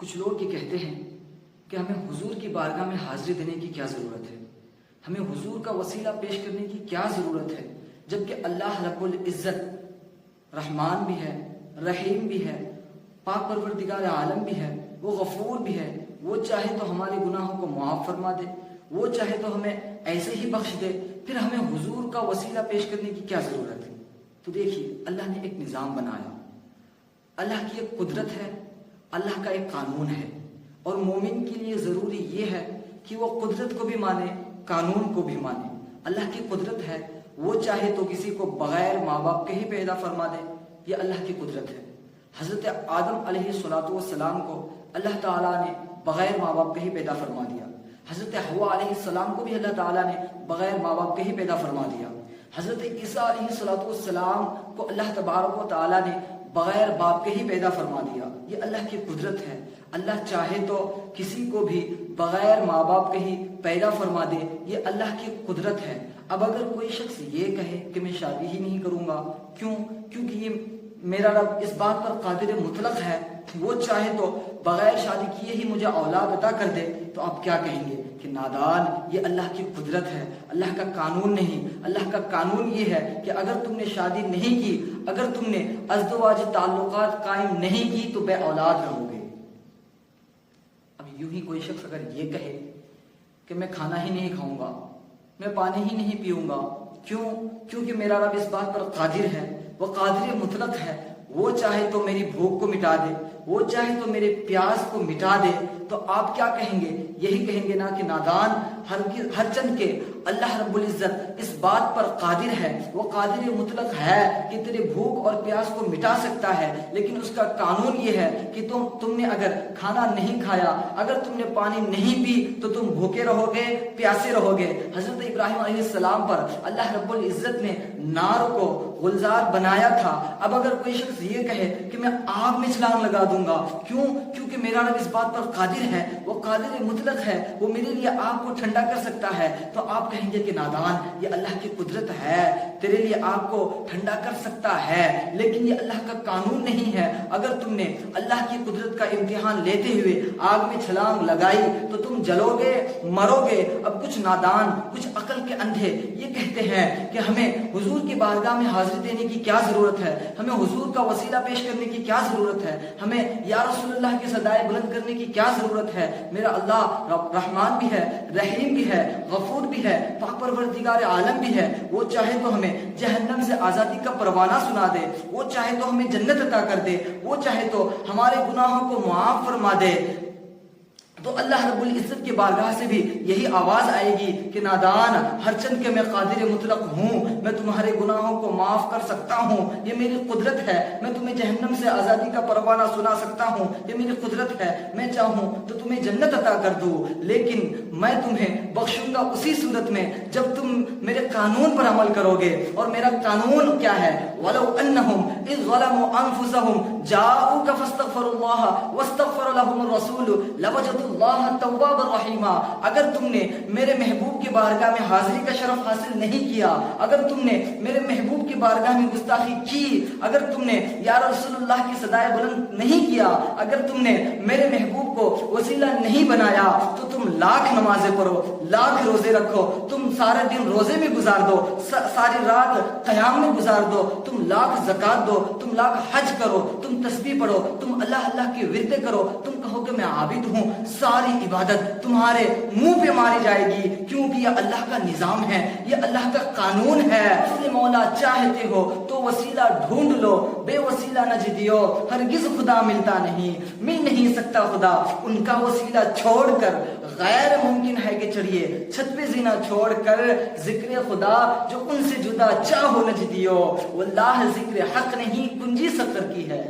کچھ لوگ یہ کہتے ہیں کہ ہمیں حضور کی بارگاہ میں حاضری دینے کی کیا ضرورت ہے، ہمیں حضور کا وسیلہ پیش کرنے کی کیا ضرورت ہے، جبکہ اللہ رب العزت رحمان بھی ہے، رحیم بھی ہے، پاک پروردگار عالم بھی ہے، وہ غفور بھی ہے، وہ چاہے تو ہمارے گناہوں کو معاف فرما دے، وہ چاہے تو ہمیں ایسے ہی بخش دے، پھر ہمیں حضور کا وسیلہ پیش کرنے کی کیا ضرورت ہے۔ تو دیکھیے اللہ نے ایک نظام بنایا، اللہ کی ایک قدرت ہے، اللہ کا ایک قانون ہے، اور مومن کے لیے ضروری یہ ہے کہ وہ قدرت کو بھی مانے، قانون کو بھی مانے۔ اللہ کی قدرت ہے، وہ چاہے تو کسی کو بغیر ماں باپ کے ہی پیدا فرما دے، یہ اللہ کی قدرت ہے۔ حضرت آدم علیہ السلام کو اللہ تعالیٰ نے بغیر ماں باپ کے ہی پیدا فرما دیا۔ حضرت حوا علیہ السلام کو بھی اللہ تعالیٰ نے بغیر ماں باپ کے ہی پیدا فرما دیا۔ حضرت عیسیٰ علیہ السلام کو اللہ تبارک و تعالیٰ نے بغیر باپ کے ہی پیدا فرما دیا۔ یہ اللہ کی قدرت ہے، اللہ چاہے تو کسی کو بھی بغیر ماں باپ کے ہی پیدا فرما دے، یہ اللہ کی قدرت ہے۔ اب اگر کوئی شخص یہ کہے کہ میں شادی ہی نہیں کروں گا، کیونکہ یہ میرا رب اس بات پر قادر مطلق ہے، وہ چاہے تو بغیر شادی کیے ہی مجھے اولاد عطا کر دے، تو آپ کیا کہیں گے کہ نادان، یہ اللہ کی قدرت ہے، اللہ کا قانون نہیں۔ اللہ کا قانون یہ ہے کہ اگر تم نے شادی نہیں کی، اگر تم نے ازدواجی تعلقات قائم نہیں کی تو بے اولاد رہو گے۔ اب یوں ہی کوئی شخص اگر یہ کہے کہ میں کھانا ہی نہیں کھاؤں گا، میں پانی ہی نہیں پیوں گا، کیونکہ میرا رب اس بات پر قادر ہے، وہ قادر مطلق ہے، وہ چاہے تو میری بھوک کو مٹا دے، وہ چاہے تو میرے پیاس کو مٹا دے، تو آپ کیا کہیں گے؟ یہی کہیں گے نا کہ نادان، ہر چند کے اللہ رب العزت اس بات پر قادر ہے، وہ قادر مطلق ہے کہ تیرے بھوک اور پیاس کو مٹا سکتا ہے، لیکن اس کا قانون یہ ہے کہ تم نے اگر کھانا نہیں کھایا، اگر تم نے پانی نہیں پی تو تم بھوکے رہو گے، پیاسے رہو گے۔ حضرت ابراہیم علیہ السلام پر اللہ رب العزت نے نار کو گلزار بنایا تھا۔ اب اگر کوئی شخص یہ کہے کہ میں آگ میں چھلانگ لگا دوں گا، کیونکہ میرا رب اس بات پر قادر ہے، وہ قادر مطلق ہے، وہ میرے لیے آگ کو ٹھنڈا کر سکتا ہے، تو آپ کہیں گے کہ نادان، یہ اللہ کی قدرت ہے، تیرے لیے آگ کو ٹھنڈا کر سکتا ہے، لیکن یہ اللہ کا قانون نہیں ہے۔ اگر تم نے اللہ کی قدرت کا امتحان لیتے ہوئے آگ میں چھلانگ لگائی تو تم جلو گے، مرو گے۔ اب کچھ نادان، کچھ عقل کے اندھے یہ کہتے ہیں کہ ہمیں حضور کی بارگاہ میں حاضری دینے کی کیا ضرورت ہے، ہمیں حضور کا وسیلہ پیش کرنے کی کیا ضرورت ہے، ہمیں یا رسول اللہ کی صدائے بلند کرنے کی کیا ضرورت ہے۔ میرا اللہ رحمان بھی ہے، رحیم بھی ہے، غفور بھی ہے، پاک پروردگار عالم بھی ہے، وہ چاہے تو ہمیں جہنم سے آزادی کا پروانہ سنا دے، وہ چاہے تو ہمیں جنت عطا کر دے، وہ چاہے تو ہمارے گناہوں کو معاف فرما دے۔ تو اللہ رب العزت کی بارگاہ سے بھی یہی آواز آئے گی کہ نادان، ہر چند کے میں قادر مطلق ہوں، میں تمہارے گناہوں کو معاف کر سکتا ہوں، یہ میری قدرت ہے، میں تمہیں جہنم سے آزادی کا پروانہ سنا سکتا ہوں، یہ میری قدرت ہے، میں چاہوں تو تمہیں جنت عطا کر دوں، لیکن میں تمہیں بخشوں گا اسی صورت میں جب تم میرے قانون پر عمل کرو گے۔ اور میرا قانون کیا ہے؟ وَلَوْ أَنَّهُمْ إِذْ ظَلَمُوا أَنفُسَهُمْ جَاءُوكَ فَاسْتَغْفَرُوا اللَّهَ وَاسْتَغْفَرَ لَهُمُ الرَّسُولُ لَوَجَدُوا اللَّهَ تَوَّابًا رَحِيمًا۔ اگر تم نے میرے محبوب کی بارگاہ میں حاضری کا شرف حاصل نہیں کیا، اگر تم نے میرے محبوب کی بارگاہ میں گستاخی کی، اگر تم نے یا رسول اللہ کی صدائے بلند نہیں کیا، اگر تم نے میرے محبوب کو وسیلہ نہیں بنایا، تو تم لاکھ نمازیں پڑھو، لاکھ روزے رکھو، تم سارے دن روزے میں گزار دو، ساری رات قیام میں گزار دو، تم لاکھ زکات دو، تم لاکھ حج کرو، تم تسبیح پڑھو، تم اللہ اللہ کی ورد کرو، تم کہو کہ میں عابد ہوں، ساری عبادت تمہارے منہ پہ ماری جائے گی، کیونکہ یہ اللہ کا نظام ہے، یہ اللہ کا قانون ہے۔ اپنے مولا چاہتے ہو تو وسیلہ ڈھونڈ لو، بے وسیلہ نہ جدیو، ہرگز خدا ملتا نہیں، مل نہیں سکتا خدا، ان کا وسیلہ چھوڑ کر غیر ممکن ہے کہ چڑھیے چھت پہ زینا چھوڑ کر ذکر خدا جو ان سے جدا چاہو نہ جدیو، واللہ ذکر حق نہیں کنجی سفر کی ہے۔